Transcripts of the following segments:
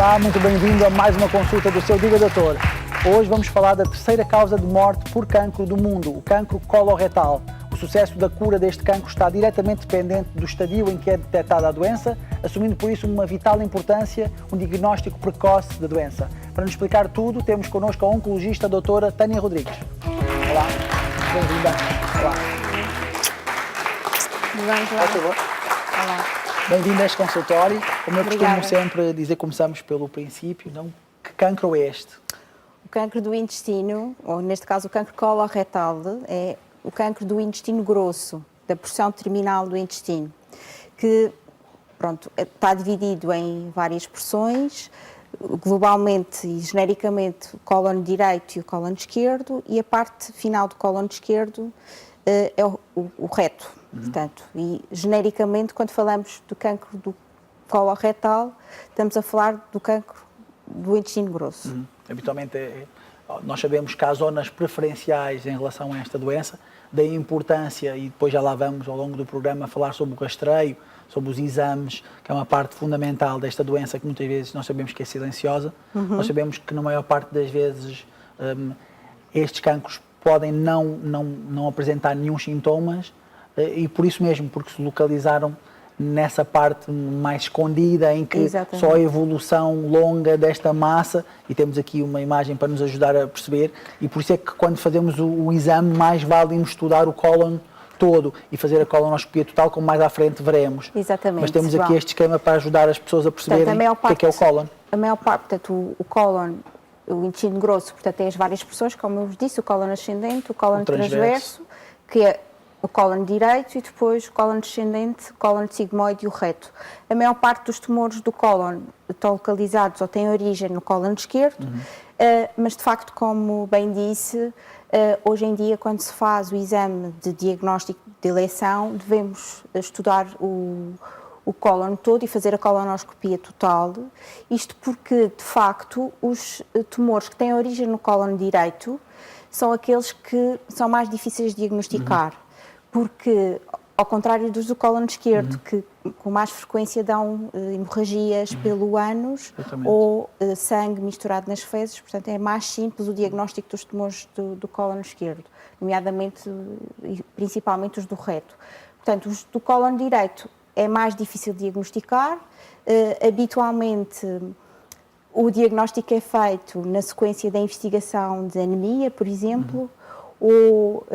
Olá, muito bem-vindo a mais uma consulta do seu Diga Doutor. Hoje vamos falar da terceira causa de morte por cancro do mundo, o cancro coloretal. O sucesso da cura deste cancro está diretamente dependente do estadio em que é detectada a doença, assumindo por isso uma vital importância, um diagnóstico precoce da doença. Para nos explicar tudo, temos connosco a oncologista a doutora Tânia Rodrigues. Olá, bem-vinda. Olá. Olá. Bem-vinda a este consultório. Como eu Obrigada. costumo sempre dizer, começamos pelo princípio, não? Que cancro é este? O cancro do intestino, ou neste caso o cancro coloretal, é o cancro do intestino grosso, da porção terminal do intestino, que está dividido em várias porções, globalmente e genericamente o cólon direito e o cólon esquerdo, e a parte final do cólon esquerdo é o reto. Portanto, e genericamente, quando falamos do cancro do coloretal, estamos a falar do cancro do intestino grosso. Habitualmente, nós sabemos que há zonas preferenciais em relação a esta doença, da importância, e depois já lá vamos ao longo do programa falar sobre o rastreio, sobre os exames, que é uma parte fundamental desta doença que muitas vezes nós sabemos que é silenciosa. Nós sabemos que na maior parte das vezes estes cancros podem não apresentar nenhum sintomas, e por isso mesmo, porque se localizaram nessa parte mais escondida, em que Exatamente. só a evolução longa desta massa, e temos aqui uma imagem para nos ajudar a perceber, e por isso é que quando fazemos o exame, mais vale irmos estudar o cólon todo e fazer a colonoscopia total, como mais à frente veremos. Exatamente. Mas temos aqui este esquema para ajudar as pessoas a perceberem o que é o cólon. A maior parte, portanto, o cólon, o intestino grosso, portanto, tem as várias porções, como eu vos disse, o cólon ascendente, o cólon transverso, que é o cólon direito, e depois o cólon descendente, o cólon sigmoide e o reto. A maior parte dos tumores do cólon estão localizados ou têm origem no cólon esquerdo, mas de facto, como bem disse, hoje em dia, quando se faz o exame de diagnóstico de eleição, devemos estudar o cólon todo e fazer a colonoscopia total. Isto porque, de facto, os tumores que têm origem no cólon direito são aqueles que são mais difíceis de diagnosticar. Porque, ao contrário dos do cólon esquerdo, que com mais frequência dão hemorragias pelo ânus ou sangue misturado nas fezes, portanto é mais simples o diagnóstico dos tumores do cólon esquerdo, nomeadamente e principalmente os do reto. Portanto, os do cólon direito é mais difícil de diagnosticar, habitualmente o diagnóstico é feito na sequência da investigação de anemia, por exemplo, ou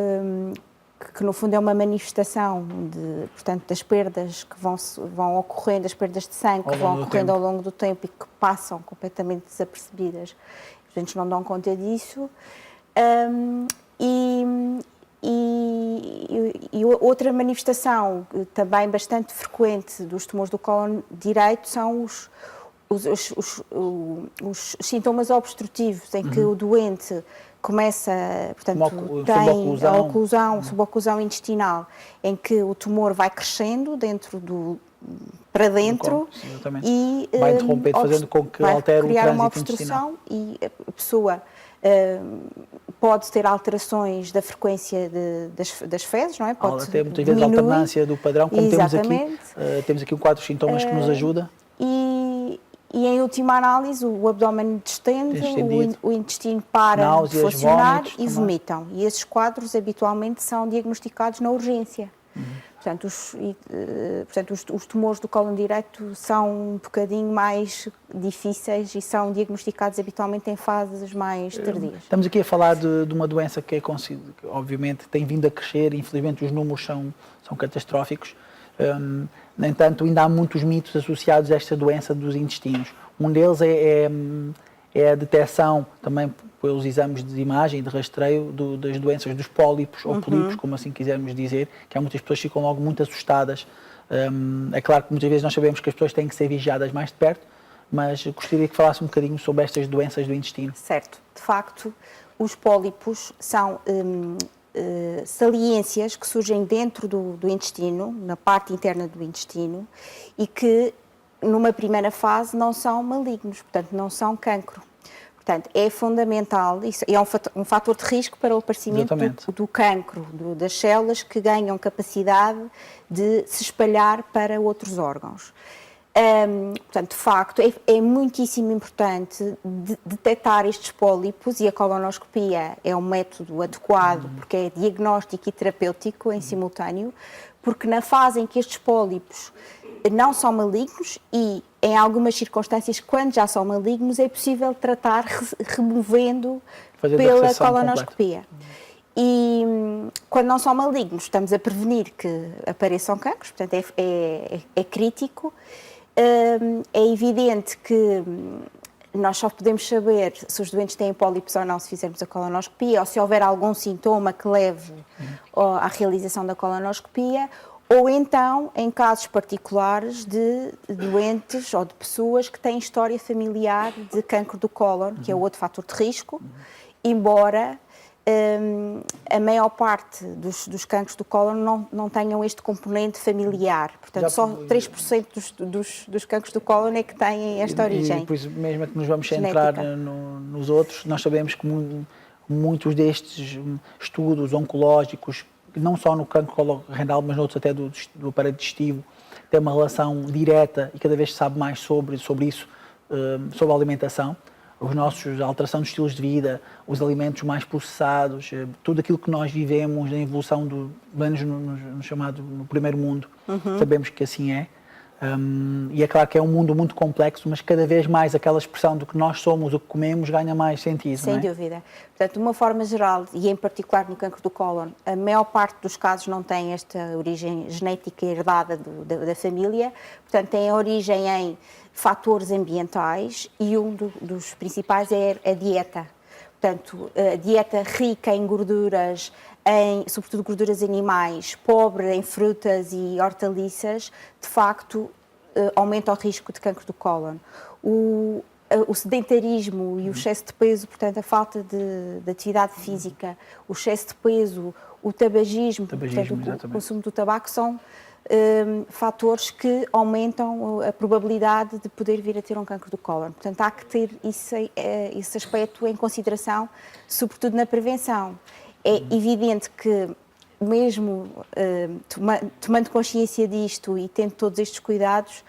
que no fundo é uma manifestação portanto, das perdas que vão ocorrendo, as perdas de sangue que vão ocorrendo ao longo do tempo e que passam completamente desapercebidas. Os doentes não dão conta disso. E outra manifestação também bastante frequente dos tumores do cólon direito são os sintomas obstrutivos, em que o doente começa, portanto, tem a oclusão, suboclusão intestinal, em que o tumor vai crescendo para dentro e vai interromper, fazendo com que altere o criar uma trânsito obstrução e a pessoa pode ter alterações da frequência das fezes, não é? Pode ter muitas vezes alternância do padrão, como temos aqui um quadro de sintomas que nos ajuda. E em última análise, o abdômen distende, o intestino para de funcionar e vomitam. E esses quadros habitualmente são diagnosticados na urgência. Portanto, os tumores do cólon direito são um bocadinho mais difíceis e são diagnosticados habitualmente em fases mais tardias. Estamos aqui a falar de uma doença que obviamente tem vindo a crescer, infelizmente os números são catastróficos. No entanto, ainda há muitos mitos associados a esta doença dos intestinos. Um deles é a detecção, também pelos exames de imagem e de rastreio, das doenças dos pólipos, ou polipos, como assim quisermos dizer, que há muitas pessoas que ficam logo muito assustadas. É claro que muitas vezes nós sabemos que as pessoas têm que ser vigiadas mais de perto, mas gostaria que falasse um bocadinho sobre estas doenças do intestino. Certo. De facto, os pólipos são saliências que surgem dentro do intestino, na parte interna do intestino, e que numa primeira fase não são malignos, portanto não são cancro. Portanto, é fundamental, isso é um fator de risco para o aparecimento do cancro, das células que ganham capacidade de se espalhar para outros órgãos. Portanto, de facto, é muitíssimo importante detectar estes pólipos, e a colonoscopia é um método adequado porque é diagnóstico e terapêutico em simultâneo, porque na fase em que estes pólipos não são malignos e, em algumas circunstâncias, quando já são malignos, é possível tratar removendo pela colonoscopia. E quando não são malignos, estamos a prevenir que apareçam cancros, portanto é crítico. É evidente que nós só podemos saber se os doentes têm pólipos ou não se fizermos a colonoscopia, ou se houver algum sintoma que leve à realização da colonoscopia, ou então em casos particulares de doentes ou de pessoas que têm história familiar de cancro do cólon, que é outro fator de risco, embora a maior parte dos cancros do cólon não tenham este componente familiar. Portanto, só 3% dos cancros do cólon é que têm esta origem. E depois, mesmo que nos vamos centrar nos outros, nós sabemos que muitos destes estudos oncológicos, não só no cancro colorenal, mas noutros até do aparelho digestivo, têm uma relação direta e cada vez se sabe mais sobre isso, sobre a alimentação. A alteração dos estilos de vida, os alimentos mais processados, tudo aquilo que nós vivemos na evolução menos no chamado no primeiro mundo, sabemos que assim é. E é claro que é um mundo muito complexo, mas cada vez mais aquela expressão do que nós somos, o que comemos, ganha mais sentido. Sem dúvida. Portanto, de uma forma geral, e em particular no cancro do cólon, a maior parte dos casos não tem esta origem genética herdada da família, portanto, tem a origem em fatores ambientais e um dos principais é a dieta. Portanto, a dieta rica em gorduras, sobretudo gorduras animais, pobre em frutas e hortaliças, de facto, aumenta o risco de cancro do cólon. O sedentarismo e o excesso de peso, portanto, a falta de atividade física, o excesso de peso, o tabagismo, portanto, o consumo do tabaco são fatores que aumentam a probabilidade de poder vir a ter um cancro do cólon. Portanto, há que ter esse aspecto em consideração, sobretudo na prevenção. É evidente que, mesmo tomando consciência disto e tendo todos estes cuidados,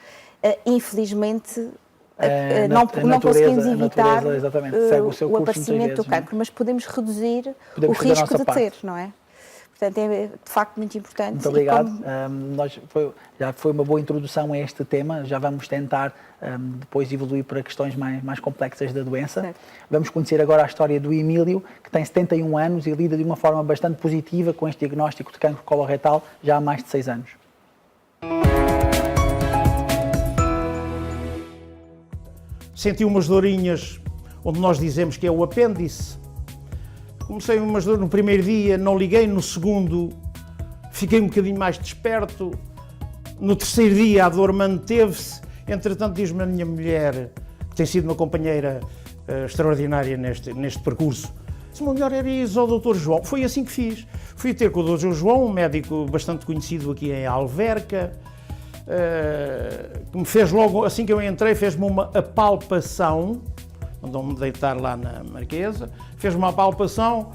infelizmente não conseguimos evitar o aparecimento do cancro, mas podemos reduzir o risco de ter, não é? Portanto, é de facto muito importante. Muito obrigado. Já foi uma boa introdução a este tema. Já vamos tentar depois evoluir para questões mais complexas da doença. Certo. Vamos conhecer agora a história do Emílio, que tem 71 anos e lida de uma forma bastante positiva com este diagnóstico de cancro coloretal já há mais de 6 anos. Senti umas dorinhas, onde nós dizemos que é o apêndice. Comecei umas dores no primeiro dia, não liguei, no segundo fiquei um bocadinho mais desperto, no terceiro dia a dor manteve-se, entretanto diz-me a minha mulher, que tem sido uma companheira extraordinária neste percurso, disse: "O melhor era ir ao Dr. João." Foi assim que fiz. Fui ter com o Dr. João, um médico bastante conhecido aqui em Alverca, que me fez logo, assim que eu entrei, fez-me uma apalpação, mandou-me deitar lá na Marquesa, fez-me uma palpação,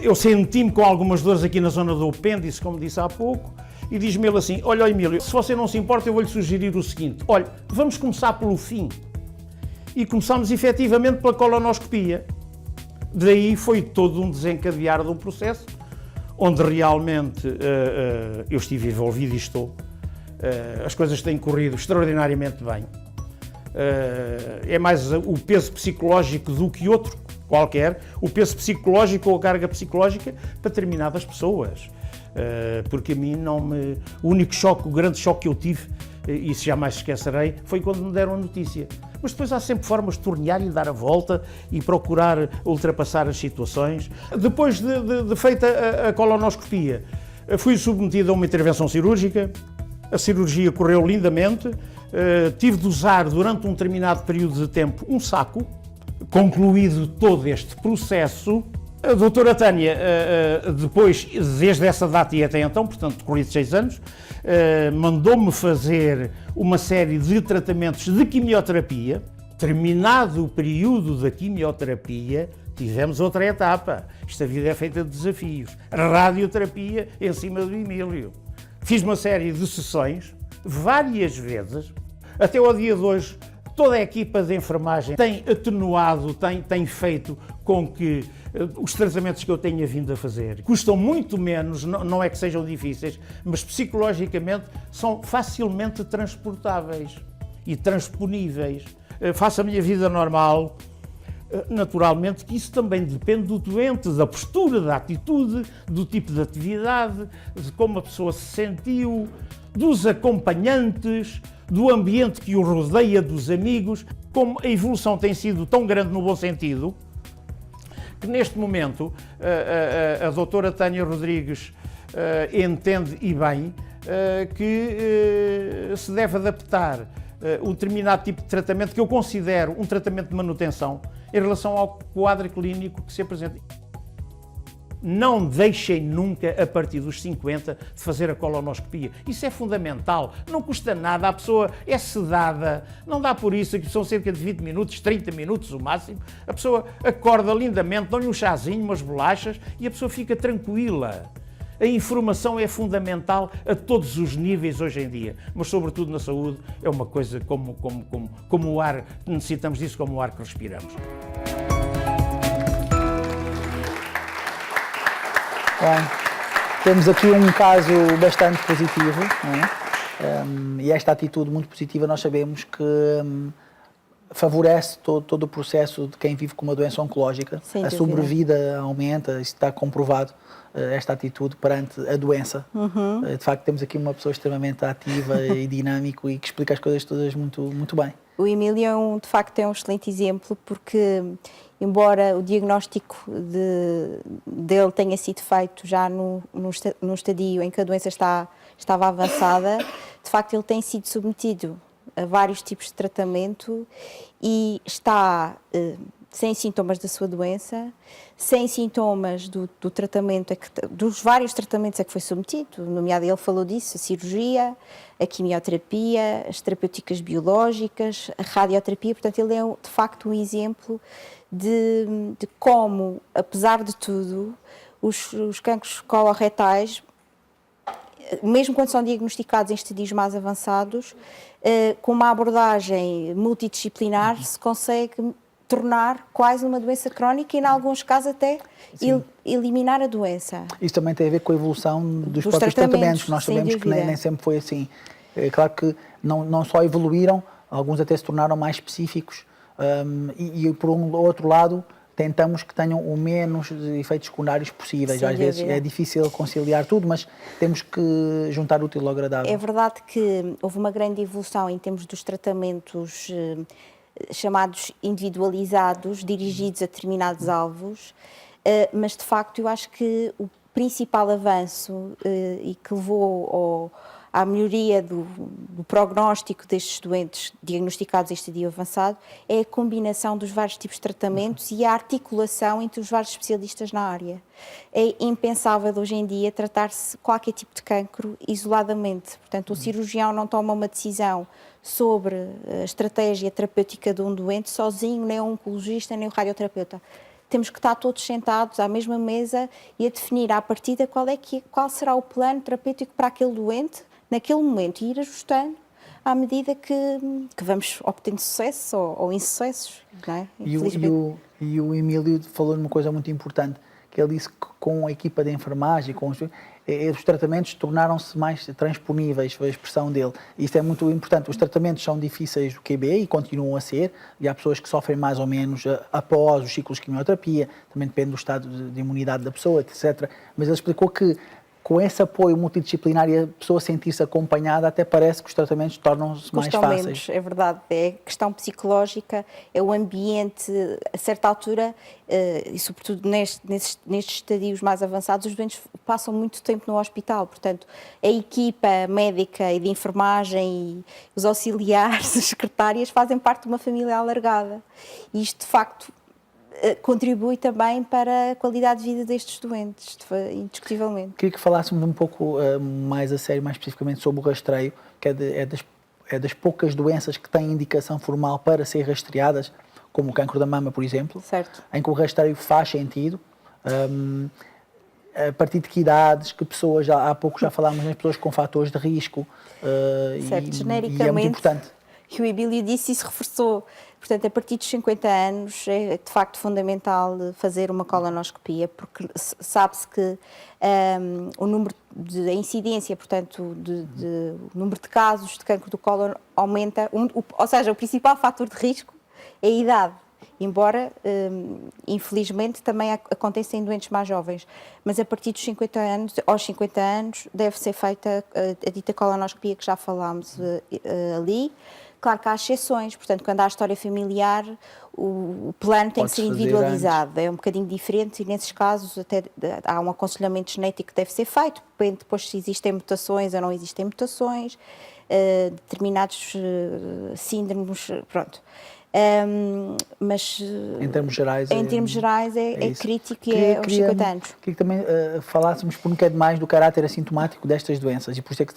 eu senti-me com algumas dores aqui na zona do apêndice, como disse há pouco, e diz-me ele assim: "Olha, Emílio, se você não se importa, eu vou-lhe sugerir o seguinte, olha, vamos começar pelo fim." E começámos efetivamente pela colonoscopia. Daí foi todo um desencadear de um processo, onde realmente eu estive envolvido e estou. As coisas têm corrido extraordinariamente bem. É mais o peso psicológico do que outro qualquer, o peso psicológico ou a carga psicológica para determinadas pessoas, porque a mim o único choque, o grande choque que eu tive, e isso jamais esquecerei, foi quando me deram a notícia. Mas depois há sempre formas de tornear e dar a volta e procurar ultrapassar as situações. Depois de feita a colonoscopia, fui submetido a uma intervenção cirúrgica, a cirurgia correu lindamente. Tive de usar durante um determinado período de tempo um saco. Concluído todo este processo, a doutora Tânia, depois, desde essa data e até então, portanto, decorridos 6 anos, mandou-me fazer uma série de tratamentos de quimioterapia. Terminado o período da quimioterapia, tivemos outra etapa. Esta vida é feita de desafios. Radioterapia em cima do Emílio. Fiz uma série de sessões, várias vezes. até ao dia de hoje, toda a equipa de enfermagem tem atenuado, tem feito com que os tratamentos que eu tenha vindo a fazer custam muito menos, não é que sejam difíceis, mas psicologicamente são facilmente transportáveis e transponíveis. Faço a minha vida normal. Naturalmente que isso também depende do doente, da postura, da atitude, do tipo de atividade, de como a pessoa se sentiu, dos acompanhantes, do ambiente que o rodeia, dos amigos. Como a evolução tem sido tão grande no bom sentido, que neste momento a doutora Tânia Rodrigues entende e bem que se deve adaptar um determinado tipo de tratamento que eu considero um tratamento de manutenção em relação ao quadro clínico que se apresenta. Não deixem nunca, a partir dos 50, de fazer a colonoscopia. Isso é fundamental. Não custa nada, a pessoa é sedada, não dá por isso, que são cerca de 20 minutos, 30 minutos o máximo. A pessoa acorda lindamente, dão-lhe um chazinho, umas bolachas e a pessoa fica tranquila. A informação é fundamental a todos os níveis hoje em dia, mas sobretudo na saúde é uma coisa como o ar, necessitamos disso como o ar que respiramos. Bem, temos aqui um caso bastante positivo, não é? E esta atitude muito positiva nós sabemos que favorece todo o processo de quem vive com uma doença oncológica. A sobrevida aumenta, isso está comprovado, esta atitude perante a doença. De facto, temos aqui uma pessoa extremamente ativa e dinâmico e que explica as coisas todas muito bem. O Emílio, de facto, é um excelente exemplo porque, embora o diagnóstico dele tenha sido feito já num estadio em que a doença estava avançada, de facto ele tem sido submetido a vários tipos de tratamento e está sem sintomas da sua doença, sem sintomas do tratamento, dos vários tratamentos a que foi submetido, nomeadamente ele falou disso, a cirurgia, a quimioterapia, as terapêuticas biológicas, a radioterapia, portanto ele é de facto um exemplo de como, apesar de tudo, os cancros coloretais, mesmo quando são diagnosticados em estadios mais avançados, com uma abordagem multidisciplinar se consegue tornar quase uma doença crónica e, em alguns casos, até eliminar a doença. Isso também tem a ver com a evolução dos próprios tratamentos, que nós sabemos que nem sempre foi assim. É claro que não só evoluíram, alguns até se tornaram mais específicos e por um outro lado, tentamos que tenham o menos efeitos secundários possíveis. Às vezes é difícil conciliar tudo, mas temos que juntar o útil ao agradável. É verdade que houve uma grande evolução em termos dos tratamentos chamados individualizados, dirigidos a determinados alvos, mas de facto eu acho que o principal avanço e que levou à melhoria do prognóstico destes doentes diagnosticados em estadio avançado é a combinação dos vários tipos de tratamentos e a articulação entre os vários especialistas na área. É impensável hoje em dia tratar-se qualquer tipo de cancro isoladamente. Portanto, o cirurgião não toma uma decisão sobre a estratégia terapêutica de um doente sozinho, nem o oncologista, nem o radioterapeuta. Temos que estar todos sentados à mesma mesa e a definir à partida qual será o plano terapêutico para aquele doente naquele momento e ir ajustando à medida que vamos obtendo sucesso ou insucessos. Não é? E o Emílio falou numa coisa muito importante, que ele disse que com a equipa de enfermagem, os tratamentos tornaram-se mais transponíveis, foi a expressão dele. Isso é muito importante. Os tratamentos são difíceis do QB e continuam a ser, e há pessoas que sofrem mais ou menos após os ciclos de quimioterapia, também depende do estado de imunidade da pessoa, etc. Mas ele explicou que com esse apoio multidisciplinar e a pessoa sentir-se acompanhada, até parece que os tratamentos tornam-se mais fáceis. Menos, é verdade. É questão psicológica, é o ambiente, a certa altura, e sobretudo nestes estadios mais avançados, os doentes passam muito tempo no hospital, portanto, a equipa médica e de enfermagem e os auxiliares, as secretárias, fazem parte de uma família alargada. E isto, de facto, contribui também para a qualidade de vida destes doentes, indiscutivelmente. Queria que falássemos um pouco mais a sério, mais especificamente sobre o rastreio, que é das poucas doenças que têm indicação formal para ser rastreadas, como o cancro da mama, por exemplo, certo, em que o rastreio faz sentido. A partir de que idades, que pessoas, há pouco já falámos nas pessoas com fatores de risco, certo, e é muito importante. o Abílio disse, isso reforçou. Portanto, a partir dos 50 anos é de facto fundamental fazer uma colonoscopia, porque sabe-se que a incidência, portanto, o número de casos de cancro do cólon aumenta, ou seja, o principal fator de risco é a idade. Embora, infelizmente, também aconteça em doentes mais jovens. Mas a partir dos 50 anos, aos 50 anos, deve ser feita a dita colonoscopia que já falámos ali. Claro que há exceções, portanto, quando há história familiar, o plano tem que ser individualizado. É um bocadinho diferente e, nesses casos, até há um aconselhamento genético que deve ser feito, depende depois se existem mutações ou não existem mutações, determinados síndromes, pronto. Mas em termos gerais é crítico e é aos 50 anos. Queria que também falássemos por um bocadinho mais do caráter assintomático destas doenças, e por isso é que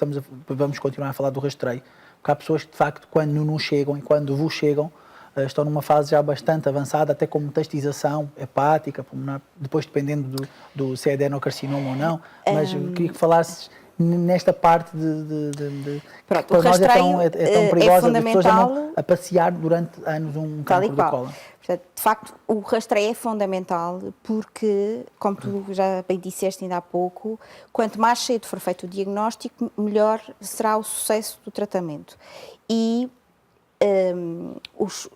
vamos continuar a falar do rastreio, porque há pessoas que de facto quando não chegam e quando vos chegam estão numa fase já bastante avançada, até com metastização hepática, pulmonar, depois dependendo do se é adenocarcinoma ou não, mas queria que falasses nesta parte Pronto, para nós é tão perigosa, as pessoas andam a passear durante anos um cancro do cólon. Portanto, de facto, o rastreio é fundamental porque, como tu já bem disseste ainda há pouco, quanto mais cedo for feito o diagnóstico, melhor será o sucesso do tratamento. E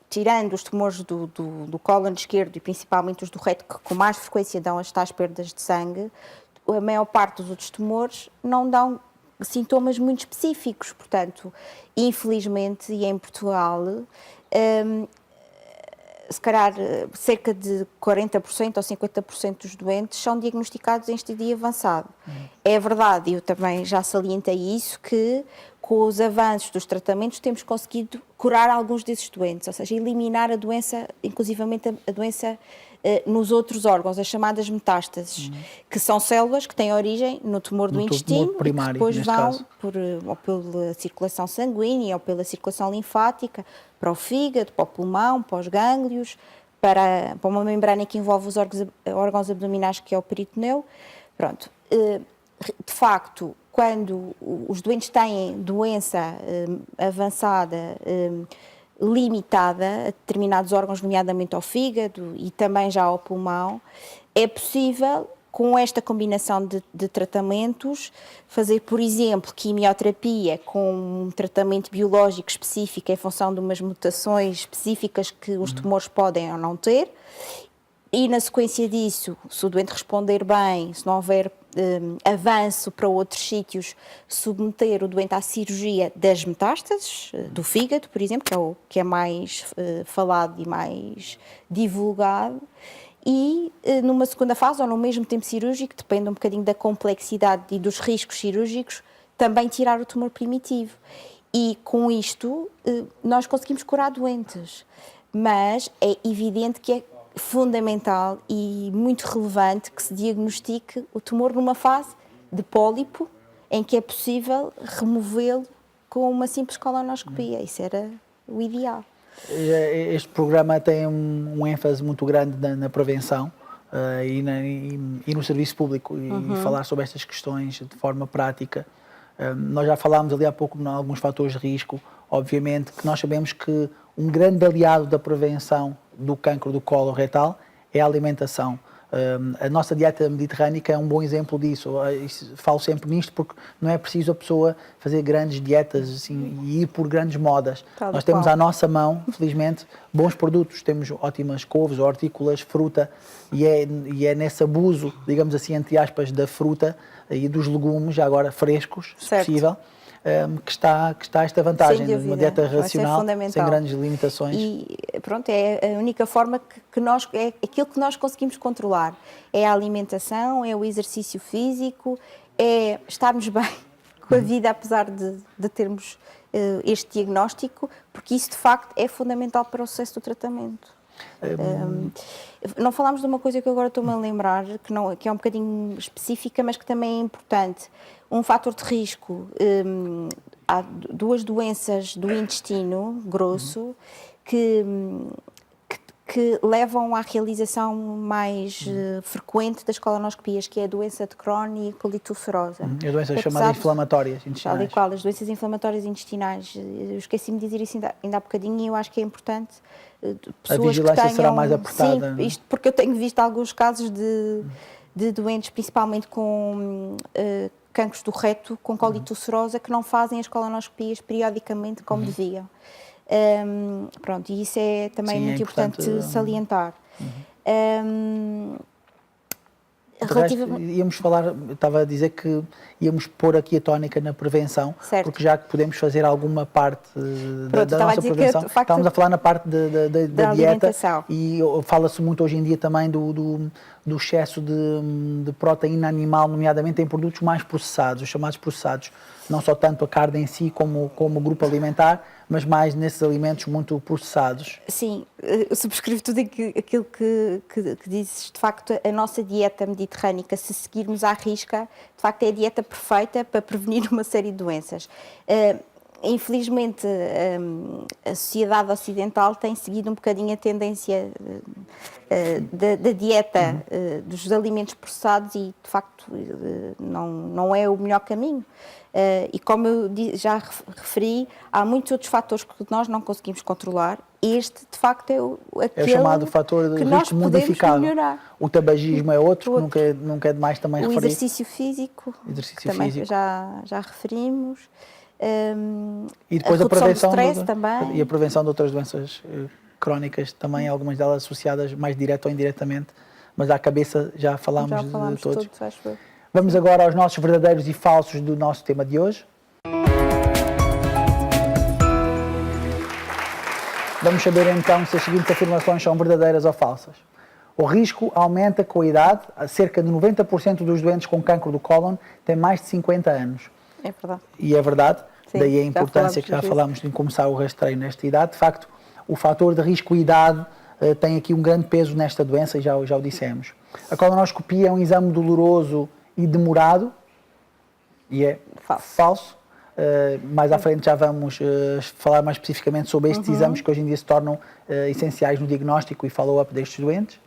tirando os tumores do cólon esquerdo e principalmente os do reto, que com mais frequência dão as tais perdas de sangue, a maior parte dos outros tumores não dão sintomas muito específicos. Portanto, infelizmente, e em Portugal, se calhar cerca de 40% ou 50% dos doentes são diagnosticados em estadio avançado. É verdade, eu também já salientei isso, que com os avanços dos tratamentos temos conseguido curar alguns desses doentes, ou seja, eliminar a doença, inclusivamente a doença nos outros órgãos, as chamadas metástases, que são células que têm origem no tumor do intestino primário, e que depois vão ou pela circulação sanguínea ou pela circulação linfática para o fígado, para o pulmão, para os gânglios, para uma membrana que envolve os órgãos abdominais, que é o peritoneu. Pronto. De facto, quando os doentes têm doença avançada, limitada a determinados órgãos, nomeadamente ao fígado e também já ao pulmão, é possível, com esta combinação de tratamentos, fazer, por exemplo, quimioterapia com um tratamento biológico específico em função de umas mutações específicas que os tumores podem ou não ter, e na sequência disso, se o doente responder bem, se não houver avanço para outros sítios, submeter o doente à cirurgia das metástases, do fígado, por exemplo, que é mais falado e mais divulgado, e numa segunda fase, ou no mesmo tempo cirúrgico, depende um bocadinho da complexidade e dos riscos cirúrgicos, também tirar o tumor primitivo. E com isto, nós conseguimos curar doentes, mas é evidente que é fundamental e muito relevante que se diagnostique o tumor numa fase de pólipo, em que é possível removê-lo com uma simples colonoscopia. Isso era o ideal. Este programa tem um ênfase muito grande na prevenção e no serviço público, e falar sobre estas questões de forma prática. Nós já falámos ali há pouco em alguns fatores de risco. Obviamente que nós sabemos que um grande aliado da prevenção do cancro do colo retal é a alimentação. A nossa dieta mediterrânica é um bom exemplo disso. Falo sempre nisto porque não é preciso a pessoa fazer grandes dietas assim, e ir por grandes modas. Nós temos à nossa mão, felizmente, bons produtos. Temos ótimas couves, hortícolas, fruta, e é nesse abuso, digamos assim, entre aspas, da fruta e dos legumes, já agora frescos, se possível, que está esta vantagem de uma dieta racional, sem grandes limitações. E pronto, é a única forma que nós, é aquilo que nós conseguimos controlar. É a alimentação, é o exercício físico, é estarmos bem com a vida, apesar de termos este diagnóstico, porque isso de facto é fundamental para o sucesso do tratamento. Não falámos de uma coisa que eu agora estou-me a lembrar, que é um bocadinho específica, mas que também é importante. Um fator de risco, há duas doenças do intestino grosso que que levam à realização mais frequente das colonoscopias, que é a doença de Crohn e a colite ulcerosa. A doença chamada inflamatórias intestinais. Tal e qual, as doenças inflamatórias intestinais. Eu esqueci-me de dizer isso ainda há bocadinho e eu acho que é importante. A vigilância será mais apertada. Sim, isto porque eu tenho visto alguns casos de doentes, principalmente com cancros do reto, com colite ulcerosa, que não fazem as colonoscopias periodicamente como deviam. Pronto, e isso é também muito importante salientar. Íamos falar, estava a dizer que íamos pôr aqui a tónica na prevenção, certo. porque já que podemos fazer alguma parte da nossa prevenção, estamos a falar na parte da dieta, e fala-se muito hoje em dia também do excesso de proteína animal, nomeadamente em produtos mais processados, os chamados processados, não só tanto a carne em si como grupo alimentar, mas mais nesses alimentos muito processados. Sim, eu subscrevo tudo aquilo que dizes. De facto, a nossa dieta mediterrânica, se seguirmos à risca, de facto é a dieta perfeita para prevenir uma série de doenças. Infelizmente, a sociedade ocidental tem seguido um bocadinho a tendência da dieta dos alimentos processados e, de facto, não é o melhor caminho. E como eu já referi, há muitos outros fatores que nós não conseguimos controlar. Este, de facto, é aquele o chamado fator de risco modificado. Melhorar. O tabagismo é outro. Nunca é demais também referir. O exercício físico, também já referimos. E depois a prevenção do stress também. E a prevenção de outras doenças crónicas, também algumas delas associadas mais direto ou indiretamente, mas à cabeça já falámos de todos. Vamos agora aos nossos verdadeiros e falsos do nosso tema de hoje. Vamos saber então se as seguintes afirmações são verdadeiras ou falsas. O risco aumenta com a idade. Cerca de 90% dos doentes com cancro do cólon têm mais de 50 anos. É verdade. E é verdade. Sim, daí a importância que já falámos de começar o rastreio nesta idade. De facto, o fator de risco idade tem aqui um grande peso nesta doença, e já o dissemos. A colonoscopia é um exame doloroso e demorado, e é falso. Mais à frente já vamos falar mais especificamente sobre estes exames que hoje em dia se tornam essenciais no diagnóstico e follow-up destes doentes.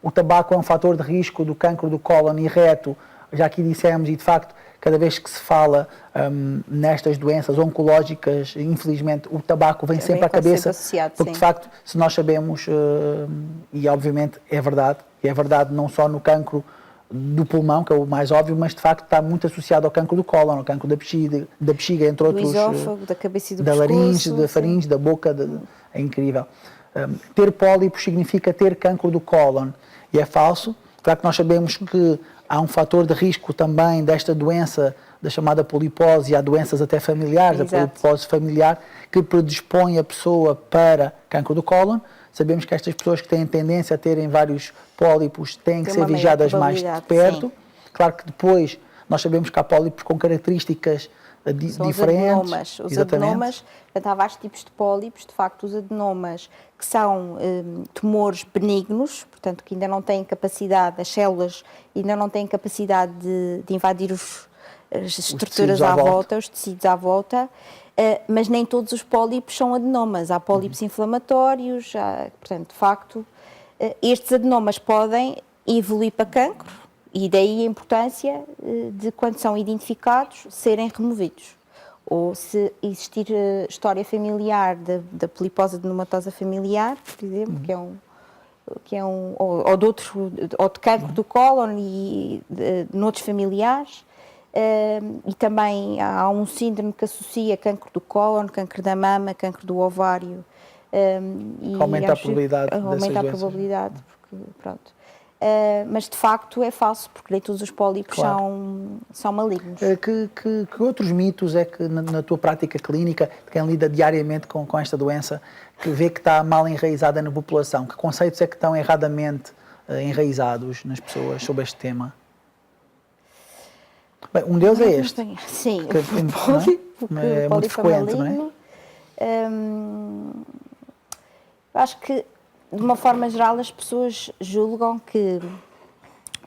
O tabaco é um fator de risco do cancro do cólon e reto, já aqui dissemos, e de facto, cada vez que se fala nestas doenças oncológicas, infelizmente, o tabaco vem sempre à cabeça, porque de facto, se nós sabemos, e obviamente é verdade não só no cancro do pulmão, que é o mais óbvio, mas de facto está muito associado ao cancro do cólon, ao cancro da bexiga, entre outros. Do esófago, da cabeça e do da pescoço. Laringe, da faringe, da boca, é incrível. Ter pólipos significa ter cancro do cólon, e é falso. Claro que nós sabemos que há um fator de risco também desta doença, da chamada polipose, e há doenças até familiares, a polipose familiar, que predispõe a pessoa para cancro do cólon. Sabemos que estas pessoas que têm tendência a terem vários pólipos têm que ser vigiadas mais de perto. Sim. Claro que depois nós sabemos que há pólipos com características diferentes. Os adenomas, há vários tipos de pólipos. De facto, os adenomas que são tumores benignos, portanto, que ainda não têm capacidade, as células ainda não têm capacidade de invadir as estruturas à volta, os tecidos à volta. Mas nem todos os pólipos são adenomas. Há pólipos inflamatórios, portanto, de facto, estes adenomas podem evoluir para cancro e daí a importância de, quando são identificados, serem removidos. Ou se existir história familiar da polipose adenomatosa familiar, por exemplo, ou de cancro do cólon e noutros familiares. E também há um síndrome que associa cancro do cólon, cancro da mama, cancro do ovário. Aumenta a probabilidade dessas doenças. Aumenta a probabilidade, porque, pronto. Mas de facto é falso, porque nem todos os pólipos são malignos. Que outros mitos é que na tua prática clínica, de quem lida diariamente com esta doença, que vê que está mal enraizada na população? Que conceitos é que estão erradamente enraizados nas pessoas sobre este tema? Bem, um deles é este. Sim, o pólipo é muito frequente, não é? Acho que, de uma forma geral, as pessoas julgam que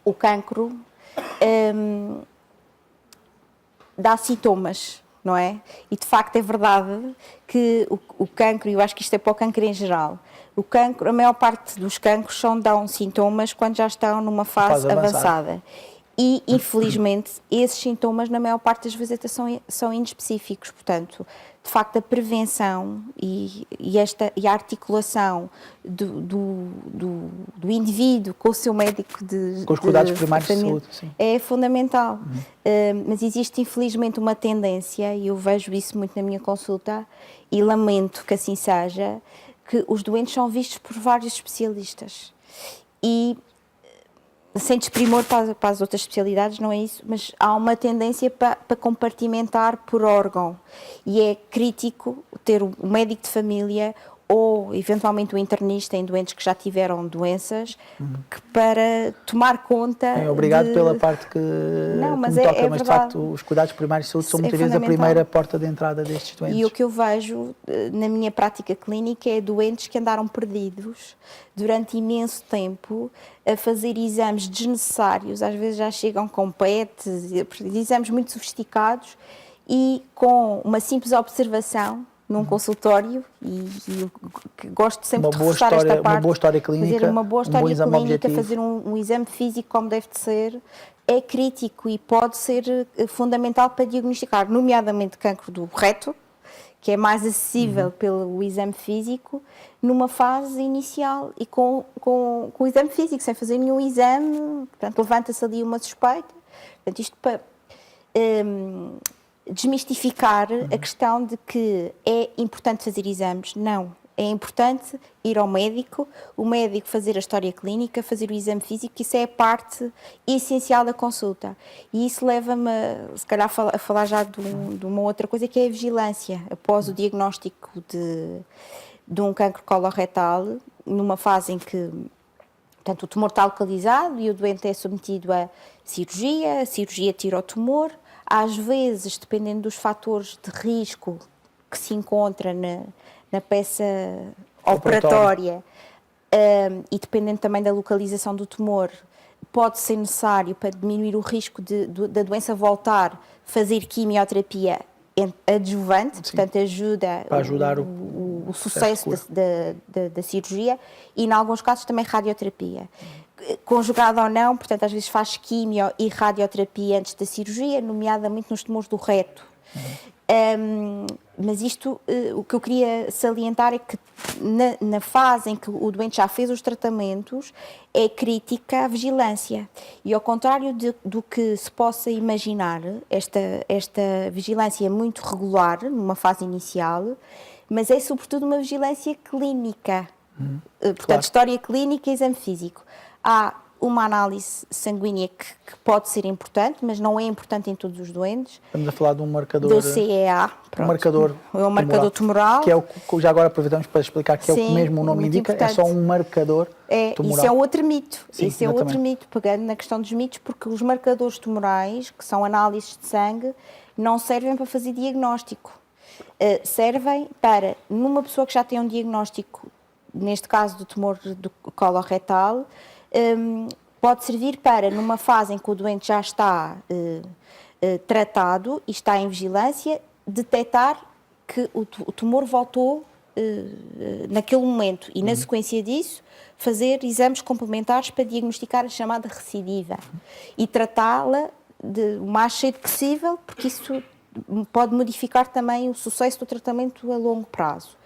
o cancro dá sintomas, não é? E, de facto, é verdade que o cancro, e eu acho que isto é para o cancro em geral, O cancro, a maior parte dos cancros dão sintomas quando já estão numa fase avançada. E, infelizmente, esses sintomas, na maior parte das vezes, até são inespecíficos. Portanto, de facto, a prevenção e a articulação do indivíduo com o seu médico com os cuidados primários de saúde, sim, é fundamental. Mas existe, infelizmente, uma tendência, e eu vejo isso muito na minha consulta, e lamento que assim seja, que os doentes são vistos por vários especialistas. E, sem desprimor para as outras especialidades, não é isso, mas há uma tendência para compartimentar por órgão. E é crítico ter um médico de família ou, eventualmente, um internista em doentes que já tiveram doenças, que para tomar conta... Obrigado pela parte que mas me toca, mas verdade. De facto os cuidados primários de saúde são muitas vezes a primeira porta de entrada destes doentes. E o que eu vejo na minha prática clínica é doentes que andaram perdidos durante imenso tempo a fazer exames desnecessários, às vezes já chegam com PETs, exames muito sofisticados, e com uma simples observação num consultório, e gosto sempre de reforçar esta parte, uma boa história clínica, fazer uma boa história clínica, objetivo. fazer um exame físico como deve de ser, é crítico e pode ser fundamental para diagnosticar, nomeadamente cancro do reto, que é mais acessível pelo exame físico, numa fase inicial e com o exame físico, sem fazer nenhum exame, portanto levanta-se ali uma suspeita. Portanto, isto para desmistificar a questão de que é importante fazer exames. Não, é importante ir ao médico, o médico fazer a história clínica, fazer o exame físico, que isso é a parte essencial da consulta. E isso leva-me, se calhar, a falar já de uma outra coisa, que é a vigilância. Após o diagnóstico de um cancro coloretal, numa fase em que, portanto, o tumor está localizado e o doente é submetido a cirurgia tira o tumor. Às vezes, dependendo dos fatores de risco que se encontra na peça operatória e dependendo também da localização do tumor, pode ser necessário, para diminuir o risco da doença voltar, fazer quimioterapia adjuvante, sim, portanto ajuda para ajudar o sucesso da cirurgia, e em alguns casos também radioterapia. Conjugado ou não, portanto às vezes faz quimio e radioterapia antes da cirurgia, nomeadamente nos tumores do reto. Mas isto, o que eu queria salientar é que na fase em que o doente já fez os tratamentos, é crítica a vigilância. E ao contrário do que se possa imaginar, esta vigilância é muito regular numa fase inicial, mas é sobretudo uma vigilância clínica. Portanto, claro, história clínica e exame físico. Há uma análise sanguínea que pode ser importante, mas não é importante em todos os doentes. Estamos a falar de um marcador... Do CEA. Um marcador é um marcador tumoral. Que é o que já agora aproveitamos para explicar que sim, é o que mesmo o nome indica, importante. É só um marcador tumoral. Isso é outro mito. Sim, isso é outro mito, pegando na questão dos mitos, porque os marcadores tumorais, que são análises de sangue, não servem para fazer diagnóstico. Servem para, numa pessoa que já tem um diagnóstico, neste caso do tumor do coloretal, pode servir para, numa fase em que o doente já está tratado e está em vigilância, detectar que o tumor voltou naquele momento e, na sequência disso, fazer exames complementares para diagnosticar a chamada recidiva e tratá-la o mais cedo possível, porque isso pode modificar também o sucesso do tratamento a longo prazo.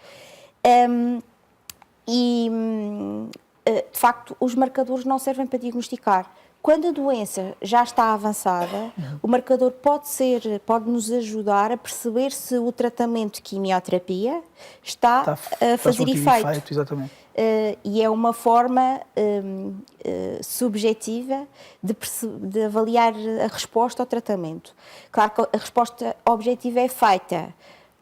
De facto, os marcadores não servem para diagnosticar. Quando a doença já está avançada, o marcador pode nos ajudar a perceber se o tratamento de quimioterapia está a fazer efeito. Exatamente. E é uma forma subjetiva de avaliar a resposta ao tratamento. Claro que a resposta objetiva é feita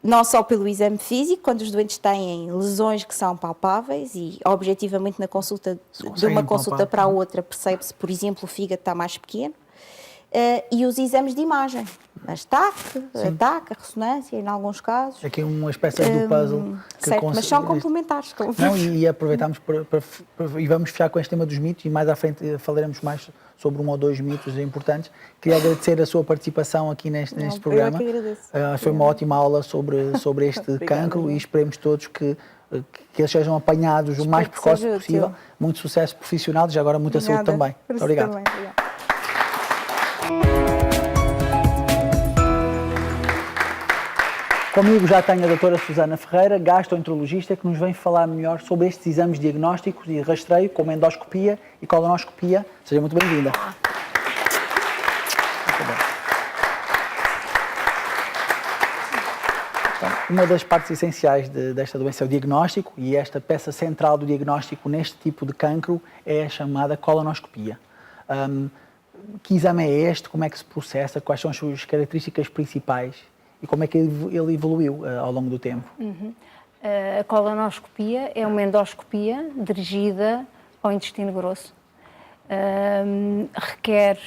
não só pelo exame físico, quando os doentes têm lesões que são palpáveis e objetivamente na consulta, de uma consulta para a outra, percebe-se, por exemplo, o fígado está mais pequeno, e os exames de imagem, ataque, a ressonância, em alguns casos. Aqui uma espécie do puzzle. Certo, mas são complementares. Não, e aproveitamos e vamos fechar com este tema dos mitos, e mais à frente falaremos mais sobre um ou dois mitos importantes. Queria agradecer a sua participação aqui neste programa. Eu é que agradeço. Foi uma ótima aula sobre este cancro, e esperemos todos que que eles sejam apanhados o mais precoce possível. Útil. Muito sucesso profissional e já agora muita saúde também. Muito obrigado. Também. Comigo já tenho a doutora Susana Ferreira, gastroenterologista, que nos vem falar melhor sobre estes exames diagnósticos e rastreio, como endoscopia e colonoscopia. Seja muito bem-vinda. Uma das partes essenciais desta doença é o diagnóstico, e esta peça central do diagnóstico neste tipo de cancro é a chamada colonoscopia. Que exame é este? Como é que se processa? Quais são as suas características principais? E como é que ele evoluiu ao longo do tempo? A colonoscopia é uma endoscopia dirigida ao intestino grosso. Requer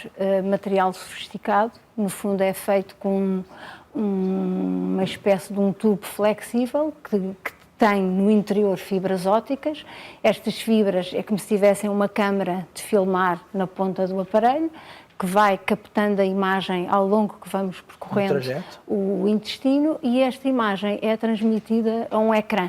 material sofisticado, no fundo é feito com uma espécie de um tubo flexível que tem no interior fibras ópticas. Estas fibras é como se tivessem uma câmara de filmar na ponta do aparelho, que vai captando a imagem ao longo que vamos percorrendo o intestino, e esta imagem é transmitida a um ecrã,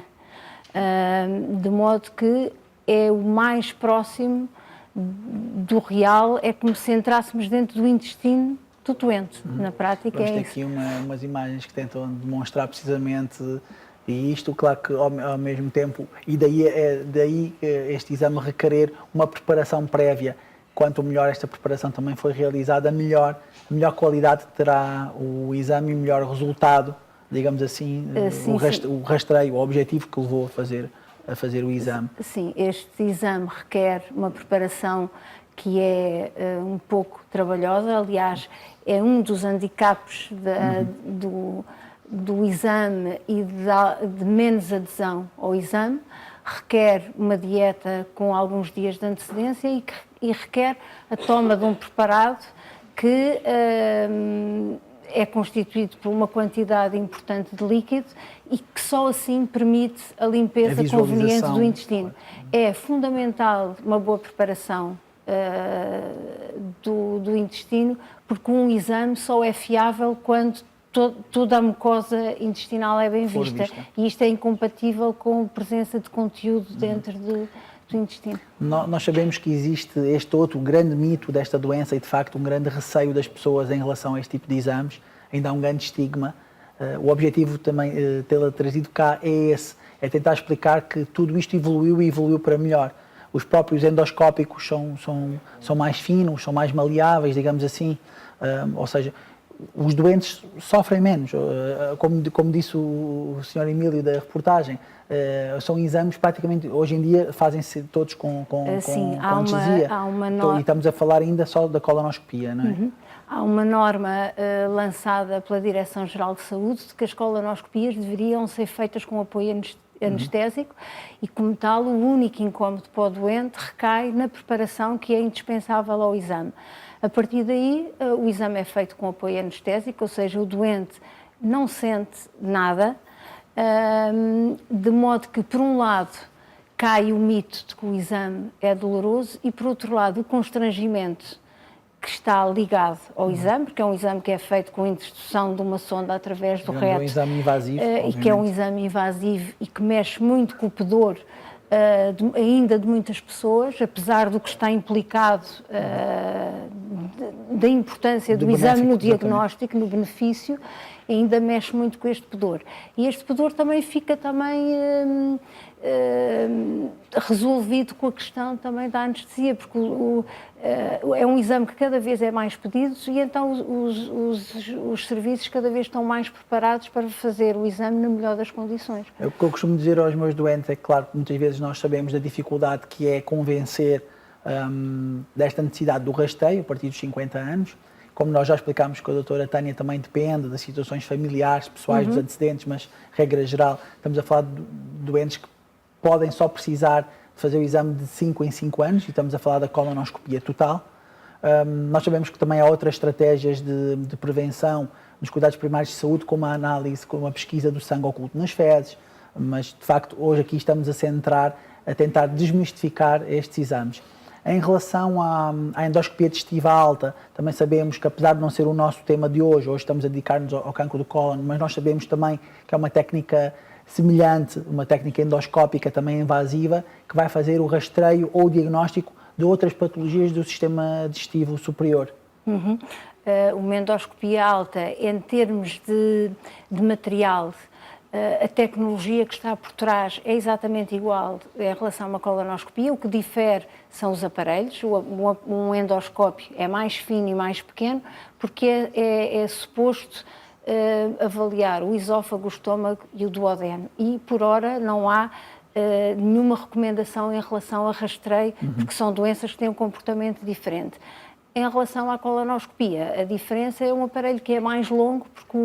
de modo que é o mais próximo do real, é como se entrássemos dentro do intestino do doente. Na prática é isso. Aqui umas imagens que tentam demonstrar precisamente isto, claro que ao mesmo tempo, e daí este exame requerer uma preparação prévia. Quanto melhor esta preparação também foi realizada, melhor qualidade terá o exame e melhor resultado, digamos assim, o rastreio, o objetivo que levou a fazer o exame. Sim, este exame requer uma preparação que é um pouco trabalhosa. Aliás, é um dos handicaps do exame e de menos adesão ao exame. Requer uma dieta com alguns dias de antecedência e requer a toma de um preparado que é constituído por uma quantidade importante de líquido e que só assim permite a limpeza conveniente do intestino. É fundamental uma boa preparação do intestino, porque um exame só é fiável quando toda a mucosa intestinal é bem vista. E isto é incompatível com a presença de conteúdo dentro do intestino. Nós sabemos que existe este outro grande mito desta doença e, de facto, um grande receio das pessoas em relação a este tipo de exames. Ainda há um grande estigma. O objetivo também tê-la trazido cá é esse, é tentar explicar que tudo isto evoluiu e evoluiu para melhor. Os próprios endoscópicos são mais finos, são mais maleáveis, digamos assim, ou seja, os doentes sofrem menos, como disse o Sr. Emílio da reportagem, são exames praticamente, hoje em dia, fazem-se todos com anestesia. E estamos a falar ainda só da colonoscopia, não é? Uhum. Há uma norma lançada pela Direção-Geral de Saúde de que as colonoscopias deveriam ser feitas com apoio anestésico e, como tal, o único incómodo para o doente recai na preparação que é indispensável ao exame. A partir daí, o exame é feito com apoio anestésico, ou seja, o doente não sente nada, de modo que, por um lado, cai o mito de que o exame é doloroso e, por outro lado, o constrangimento que está ligado ao exame, porque é um exame que é feito com a introdução de uma sonda através do reto. É um exame invasivo, e que é um exame invasivo e que mexe muito com o pudor ainda de muitas pessoas, apesar do que está implicado da importância do exame no diagnóstico, no benefício, ainda mexe muito com este pudor. E este pudor também fica resolvido com a questão também da anestesia, porque é um exame que cada vez é mais pedido e então os serviços cada vez estão mais preparados para fazer o exame na melhor das condições. O que eu costumo dizer aos meus doentes é que, claro, muitas vezes nós sabemos da dificuldade que é convencer desta necessidade do rastreio a partir dos 50 anos. Como nós já explicámos com a doutora Tânia, também depende das situações familiares, pessoais, dos antecedentes, mas, regra geral, estamos a falar de doentes que podem só precisar de fazer o exame de 5 em 5 anos, e estamos a falar da colonoscopia total. Nós sabemos que também há outras estratégias de prevenção nos cuidados primários de saúde, como a análise, como a pesquisa do sangue oculto nas fezes, mas, de facto, hoje aqui estamos a tentar desmistificar estes exames. Em relação à endoscopia digestiva alta, também sabemos que, apesar de não ser o nosso tema de hoje estamos a dedicar-nos ao cancro do cólon, mas nós sabemos também que é uma técnica semelhante, uma técnica endoscópica também invasiva, que vai fazer o rastreio ou o diagnóstico de outras patologias do sistema digestivo superior. Uma endoscopia alta, em termos de material, a tecnologia que está por trás é exatamente igual em relação a uma colonoscopia. O que difere são os aparelhos. Um endoscópio é mais fino e mais pequeno, porque é suposto avaliar o esófago, o estômago e o duodeno. E, por hora, não há nenhuma recomendação em relação a rastreio, porque são doenças que têm um comportamento diferente. Em relação à colonoscopia, a diferença é um aparelho que é mais longo, porque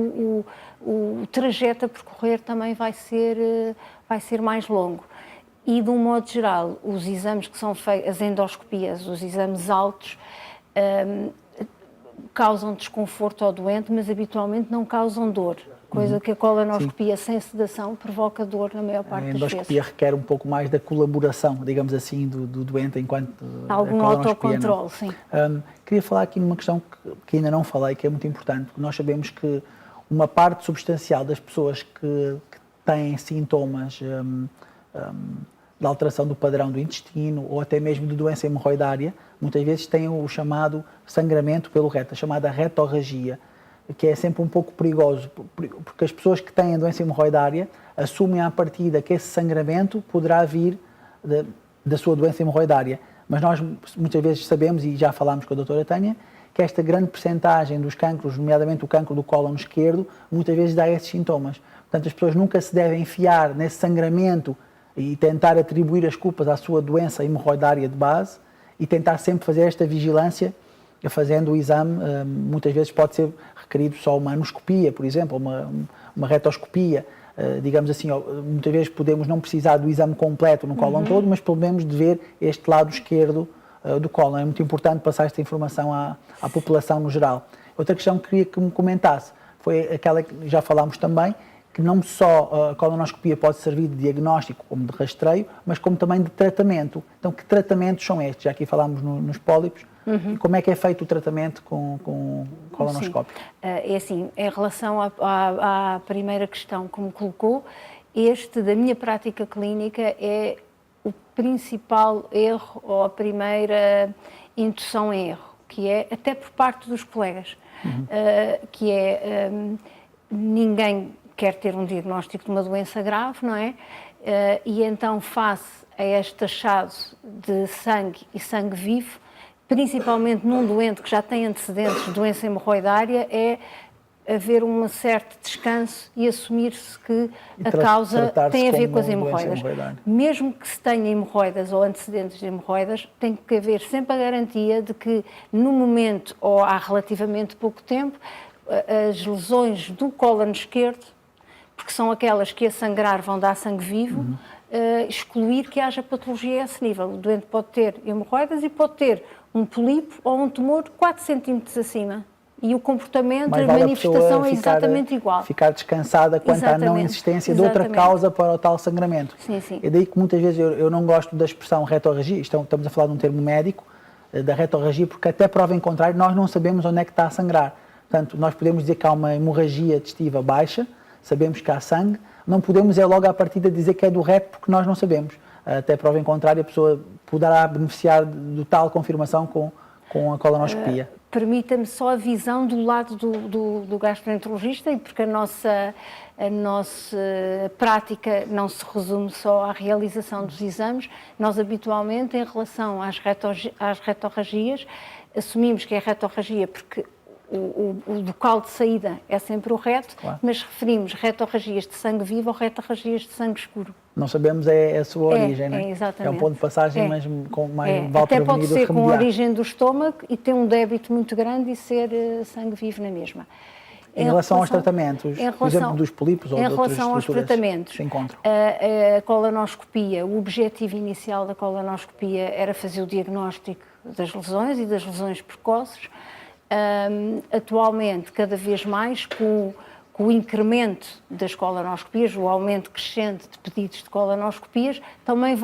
o trajeto a percorrer também vai ser mais longo. E, de um modo geral, os exames que são feitos, as endoscopias, os exames altos, causam desconforto ao doente, mas habitualmente não causam dor. Coisa que a colonoscopia sem sedação provoca dor na maior parte das vezes. A endoscopia requer um pouco mais da colaboração, digamos assim, do doente enquanto algum autocontrole, sim. Queria falar aqui numa questão que ainda não falei, que é muito importante. Nós sabemos que uma parte substancial das pessoas que têm sintomas de alteração do padrão do intestino ou até mesmo de doença hemorroidária, muitas vezes têm o chamado sangramento pelo reto, a chamada retorragia, que é sempre um pouco perigoso, porque as pessoas que têm a doença hemorroidária assumem à partida que esse sangramento poderá vir da sua doença hemorroidária. Mas nós muitas vezes sabemos, e já falámos com a doutora Tânia, que esta grande percentagem dos cancros, nomeadamente o cancro do cólon esquerdo, muitas vezes dá esses sintomas. Portanto, as pessoas nunca se devem fiar nesse sangramento e tentar atribuir as culpas à sua doença hemorroidária de base e tentar sempre fazer esta vigilância fazendo o exame. Muitas vezes pode ser requerido só uma anoscopia, por exemplo, uma retoscopia, digamos assim. Muitas vezes podemos não precisar do exame completo no cólon todo, mas pelo menos de ver este lado esquerdo do cólon. É muito importante passar esta informação à população no geral. Outra questão que queria que me comentasse foi aquela que já falámos também, que não só a colonoscopia pode servir de diagnóstico, como de rastreio, mas como também de tratamento. Então, que tratamentos são estes? Já aqui falámos nos pólipos. E como é que é feito o tratamento com colonoscópio? É assim, em relação à primeira questão que me colocou, da minha prática clínica, é o principal erro ou a primeira indução em erro, que é até por parte dos colegas, que é ninguém quer ter um diagnóstico de uma doença grave, não é? E então, face a este achado de sangue e sangue vivo, principalmente num doente que já tem antecedentes de doença hemorroidária, é haver um certo descanso e assumir-se que a causa tem a ver com as hemorroidas. Mesmo que se tenha hemorroidas ou antecedentes de hemorroidas, tem que haver sempre a garantia de que, no momento ou há relativamente pouco tempo, as lesões do cólon esquerdo, porque são aquelas que a sangrar vão dar sangue vivo, excluir que haja patologia a esse nível. O doente pode ter hemorroidas e pode ter um pólipo ou um tumor 4 centímetros acima. E o comportamento, a manifestação é exatamente igual. Ficar descansada quanto à não existência de outra causa para o tal sangramento. Sim, sim. É daí que muitas vezes eu não gosto da expressão retorragia, estamos a falar de um termo médico, da retorragia, porque até prova em contrário nós não sabemos onde é que está a sangrar. Portanto, nós podemos dizer que há uma hemorragia digestiva baixa, sabemos que há sangue, não podemos logo à partida dizer que é do reto porque nós não sabemos. Até prova em contrário, a pessoa poderá beneficiar de tal confirmação com a colonoscopia. Permita-me só a visão do lado do gastroenterologista, e porque a nossa prática não se resume só à realização dos exames. Nós habitualmente, em relação às retorragias, assumimos que é retorragia porque o local de saída é sempre o reto, claro, mas referimos retorragias de sangue vivo ou retorragias de sangue escuro. Não sabemos a sua origem, não é? Exatamente. É um ponto de passagem, mas com mais vale até pode ser remediar. Com a origem do estômago e ter um débito muito grande e ser sangue vivo na mesma. Em relação aos tratamentos, por exemplo, dos pólipos ou de outras estruturas, em relação aos tratamentos, se encontram? A colonoscopia, o objetivo inicial da colonoscopia era fazer o diagnóstico das lesões e das lesões precoces. Atualmente, cada vez mais, com o incremento das colonoscopias, o aumento crescente de pedidos de colonoscopias, também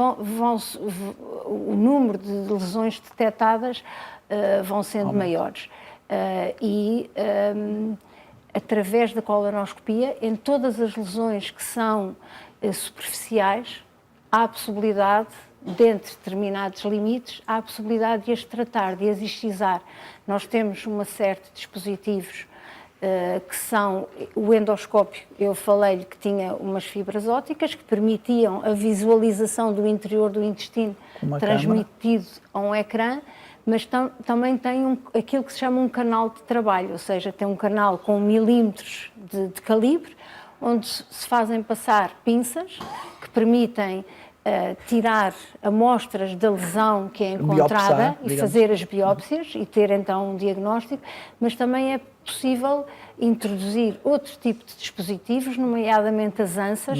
o número de lesões detectadas vão sendo maiores. Através da colonoscopia, em todas as lesões que são superficiais, há a possibilidade, dentro de determinados limites, há a possibilidade de as tratar, de as excisar. Nós temos uma série de dispositivos que são o endoscópio. Eu falei-lhe que tinha umas fibras ópticas que permitiam a visualização do interior do intestino transmitido a um ecrã, mas também tem aquilo que se chama um canal de trabalho, ou seja, tem um canal com milímetros de calibre, onde se fazem passar pinças que permitem tirar amostras da lesão que é encontrada e fazer as biópsias e ter então um diagnóstico, mas também é possível introduzir outro tipo de dispositivos, nomeadamente as ansas,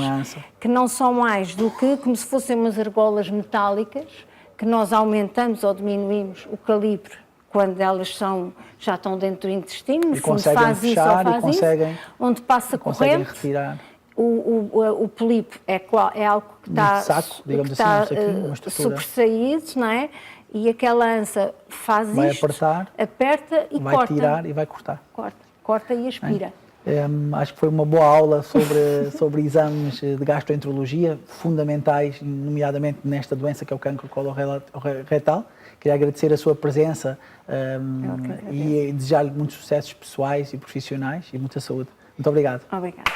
que não são mais do que como se fossem umas argolas metálicas, que nós aumentamos ou diminuímos o calibre quando elas já estão dentro do intestino, no fundo faz isso ou faz isso, onde passa corrente. Retirar. O polipo é algo que está, saco, digamos assim, sobressaído, não é? E aquela ança faz vai isto, aperta e vai corta. Vai tirar e vai cortar. Corta e aspira. Acho que foi uma boa aula sobre exames de gastroenterologia, fundamentais, nomeadamente nesta doença que é o cancro coloretal. Queria agradecer a sua presença e desejar-lhe muitos sucessos pessoais e profissionais e muita saúde. Muito obrigado. Obrigada.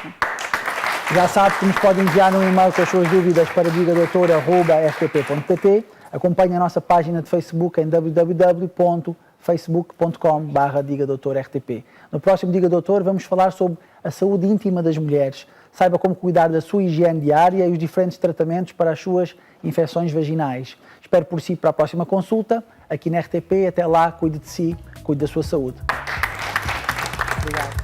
Já sabe que nos pode enviar um e-mail com as suas dúvidas para digadoutor@rtp.pt. Acompanhe a nossa página de Facebook em www.facebook.com/digadoutorrtp. No próximo Diga Doutor vamos falar sobre a saúde íntima das mulheres. Saiba como cuidar da sua higiene diária e os diferentes tratamentos para as suas infecções vaginais. Espero por si para a próxima consulta aqui na RTP. Até lá, cuide de si, cuide da sua saúde. Obrigado.